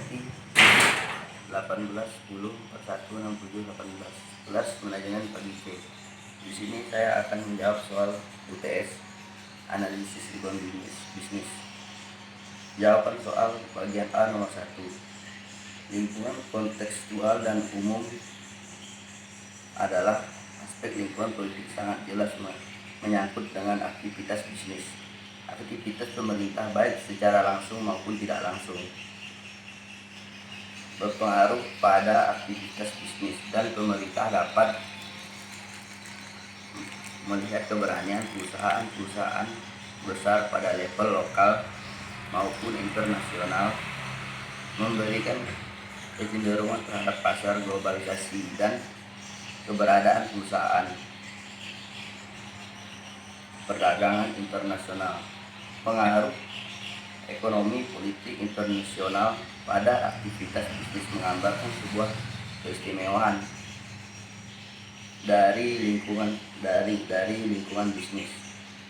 Trisakti 18 10 41 67 18 manajemen pagi C. Di sini saya akan menjawab soal UTS analisis lingkungan bisnis. Jawaban soal bagian A nomor 1. Lingkungan kontekstual dan umum adalah aspek lingkungan politik sangat jelas menyangkut dengan aktivitas bisnis, aktivitas pemerintah baik secara langsung maupun tidak langsung berpengaruh pada aktivitas bisnis, dan pemerintah dapat melihat keberanian perusahaan-perusahaan besar pada level lokal maupun internasional memberikan kecenderungan terhadap pasar globalisasi dan keberadaan perusahaan perdagangan internasional. Pengaruh ekonomi politik internasional pada aktivitas bisnis menggambarkan sebuah keistimewaan dari lingkungan bisnis.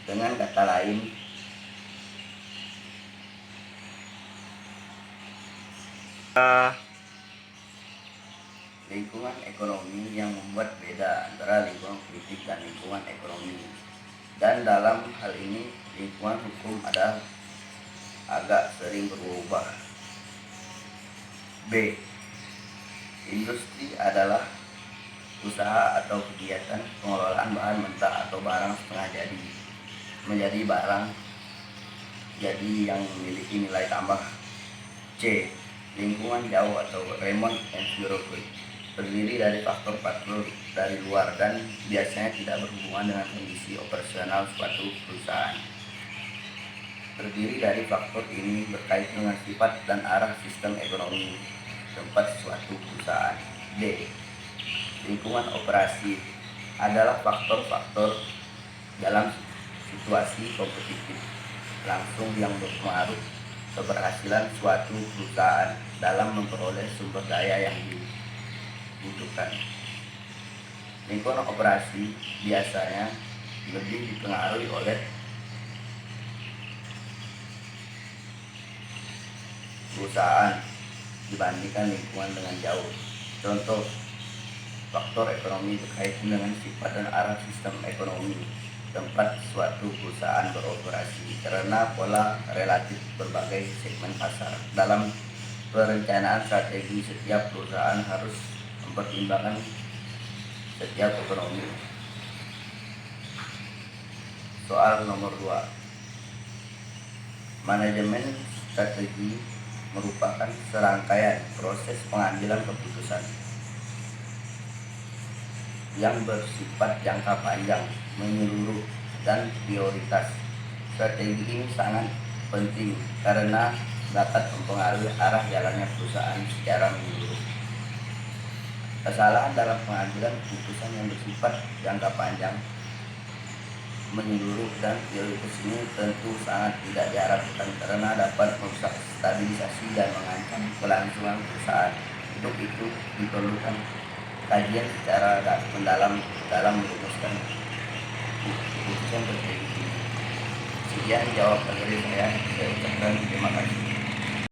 Dengan kata lain, lingkungan ekonomi yang membuat beda antara lingkungan politik dan lingkungan ekonomi. Dan dalam hal ini lingkungan hukum ada agak sering berubah. B. Industri adalah usaha atau kegiatan pengelolaan bahan mentah atau barang setengah jadi menjadi barang jadi yang memiliki nilai tambah. C. Lingkungan jauh atau remote environment terdiri dari faktor-faktor dari luar dan biasanya tidak berhubungan dengan kondisi operasional suatu perusahaan. Terdiri dari faktor ini berkaitan dengan sifat dan arah sistem ekonomi tempat suatu perusahaan. D. Lingkungan operasi adalah faktor-faktor dalam situasi kompetitif langsung yang berpengaruh keberhasilan suatu perusahaan dalam memperoleh sumber daya yang dibutuhkan. Lingkungan operasi biasanya lebih dipengaruhi oleh perusahaan dibandingkan lingkungan dengan jauh. Contoh, faktor ekonomi berkaitan dengan sifat dan arah sistem ekonomi tempat suatu perusahaan beroperasi karena pola relatif berbagai segmen pasar. Dalam perencanaan strategi, setiap perusahaan harus mempertimbangkan setiap ekonomi. Soal nomor 2. Manajemen strategi merupakan serangkaian proses pengambilan keputusan yang bersifat jangka panjang, menyeluruh, dan prioritas. Strategi ini sangat penting karena dapat mempengaruhi arah jalannya perusahaan secara menyeluruh. Kesalahan dalam pengambilan keputusan yang bersifat jangka panjang, menyeluruh, dan prioritas ini tentu sangat tidak diharapkan karena dapat merusak stabilisasi dan mengancam kelangsungan perusahaan. Untuk itu diperlukan kajian secara mendalam dalam merumuskan keputusan strategi. Sekian jawab dari saya ucapkan terima kasih.